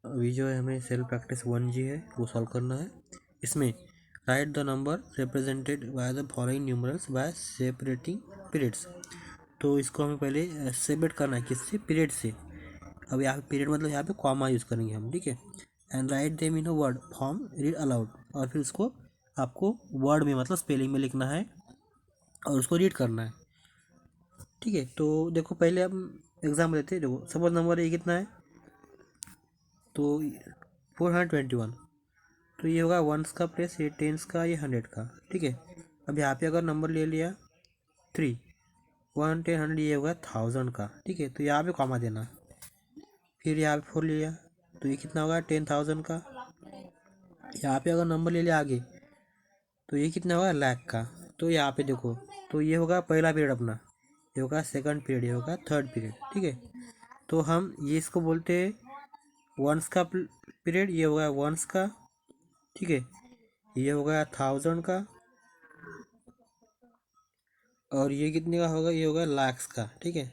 अभी जो है हमें सेल प्रैक्टिस 1G है वो सॉल्व करना है। इसमें right the number represented by the following numerals bye separating periods. तो इसको हमें पहले सेपरेट करना है, किससे? पीरियड से। अब यहाँ पे पीरियड मतलब यहाँ पे कॉमा यूज़ करेंगे हम, ठीक है। And write them in a word form read aloud, और फिर उसको आपको वर्ड में मतलब स्पेलिंग में लिखना है और उसको रीड करना है, ठीक है। तो देखो पहले हम एग्जाम्पल लेते हैं। देखो सपोज नंबर ए कितना है, तो 421। तो ये होगा वंस का प्लेस, ये टेंस का, ये 100 का, ठीक है। अब यहाँ पे अगर नंबर ले लिया 3, 1 10 100, ये होगा 1000 का, ठीक है। तो यहाँ पे कॉमा देना। फिर यहाँ पे 4 लिया तो ये कितना होगा 10,000 का। यहाँ पे अगर नंबर ले लिया आगे तो ये कितना होगा लाख का। तो यहाँ पे देखो, तो ये होगा पहला पीरियड अपना, ये होगा सेकंड पीरियड, ये होगा थर्ड पीरियड, ठीक है। तो हम ये इसको बोलते हैं वंस का पीरियड, ये होगा वंस का, ठीक है। ये होगा 1000 का, और ये कितने का होगा, ये होगा लाख्स का, ठीक है।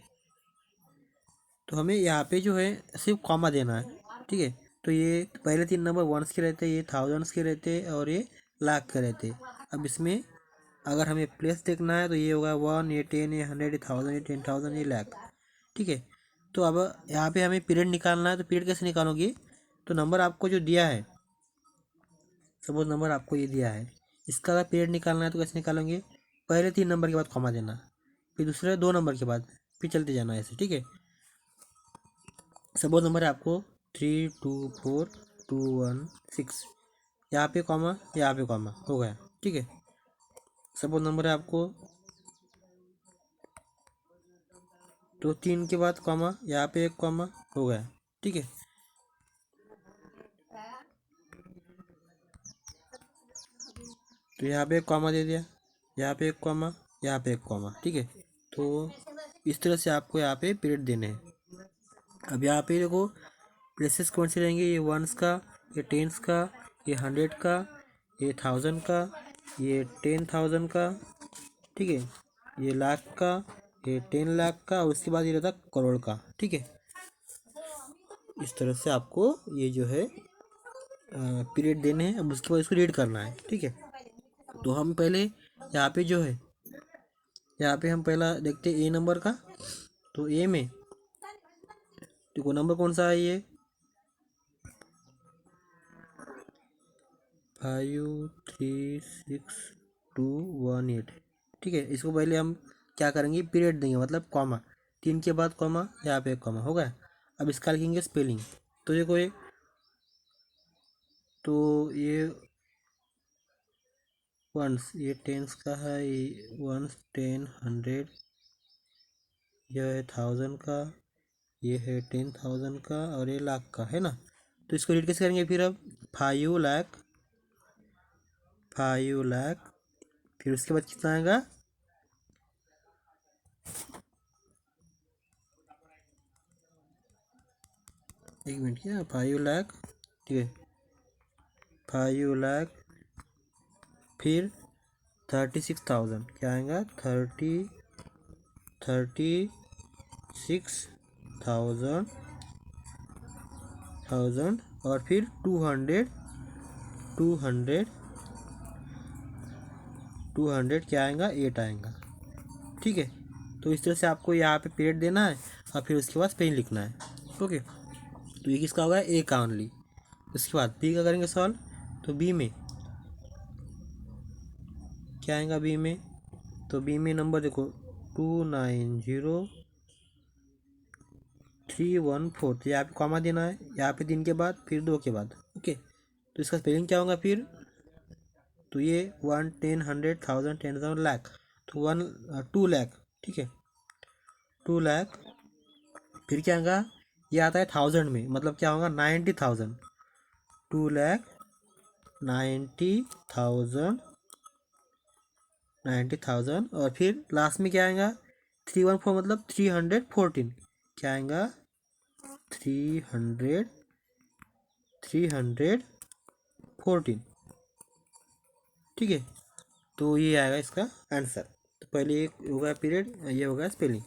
तो हमें यहाँ पे जो है सिर्फ कॉमा देना है, ठीक है। तो ये पहले 3 नंबर वंस के रहते, ये थाउजेंड्स के रहते और ये लाख के रहते। अब इसमें अगर हमें प्लेस देखना है तो ये होगा 1, ये 10, ये 100, ये 1000, ये 10,000, ये लाख, ठीक है। तो अब यहाँ पे हमें पीरियड निकालना है। तो पीरियड कैसे निकालोगे? तो नंबर आपको जो दिया है, सपोज नंबर आपको ये दिया है, इसका अगर पीरियड निकालना है तो कैसे निकालेंगे? पहले 3 नंबर के बाद कॉमा देना, फिर दूसरे 2 नंबर के बाद, फिर चलते जाना ऐसे, ठीक है। सपोज नंबर है आपको 324216, यहाँ पे कॉमा, यहाँ पे कॉमा हो गया, ठीक है। सपोज नंबर है आपको तो 3 के बाद कॉमा, यहाँ पे एक कॉमा हो गया, ठीक है। तो यहाँ पे एक कॉमा दे दिया, यहाँ पे एक कॉमा, यहाँ पे एक कॉमा, ठीक है। तो इस तरह से आपको यहाँ पे पीरियड देने हैं। अब यहाँ पे देखो प्लेसेस कौन से रहेंगे, ये वंस का, ये टेंस का, ये 100 का, ये 1000 का, ये 10,000 का, ठीक है। ये लाख का, ये 10 लाख का, और उसके बाद ये रहता करोड़ का, ठीक है। इस तरह से आपको ये जो है पीरियड देने हैं। अब उसके बाद इसको रीड करना है, ठीक है। तो हम पहले यहाँ पे जो है, यहाँ पे हम पहला देखते हैं ए नंबर का। तो ए में देखो नंबर कौन सा है, ये 536218, ठीक है। इसको पहले हम क्या करेंगे, पीरियड देंगे, मतलब कॉमा, 3 के बाद कॉमा, यहाँ पे एक कॉमा हो गया। अब इसका लिखेंगे स्पेलिंग। तो देखो ये, तो ये वंस, ये टेंस का है, ये वंस 10 100, यह है 1000 का, ये है 10,000 का, और ये लाख का है ना। तो इसको रीड कैसे करेंगे फिर? अब 5 लाख, फिर उसके बाद कितना आएगा, एक मिनट, क्या 5 लाख, ठीक है, 5 लाख, फिर 36,000, क्या आएगा 36,000, और फिर 200 क्या आएगा 8 आएगा, ठीक है। तो इस तरह से आपको यहाँ पे पीरियड देना है और फिर उसके बाद स्पेलिंग लिखना है, ओके। तो ये किसका होगा, ए का ओनली। उसके बाद बी का करेंगे सॉल्व। तो बी में क्या आएगा, बी में, तो बी में नंबर देखो 290314, तो यहाँ पे कॉमा देना है, यहाँ पे 3 के बाद, फिर 2 के बाद, ओके। तो इसका स्पेलिंग क्या होगा फिर? तो ये 1 10 100 1000 10,000 लाख, तो 2 लाख, ठीक है, 2 लाख। फिर क्या आएगा, ये आता है 1000 में, मतलब क्या होगा 90,000, 2,90,000, 90,000, और फिर लास्ट में क्या आएगा 314, मतलब 314, क्या आएगा 314, ठीक है। तो ये आएगा इसका आंसर। तो पहले एक होगा पीरियड, ये होगा स्पेलिंग।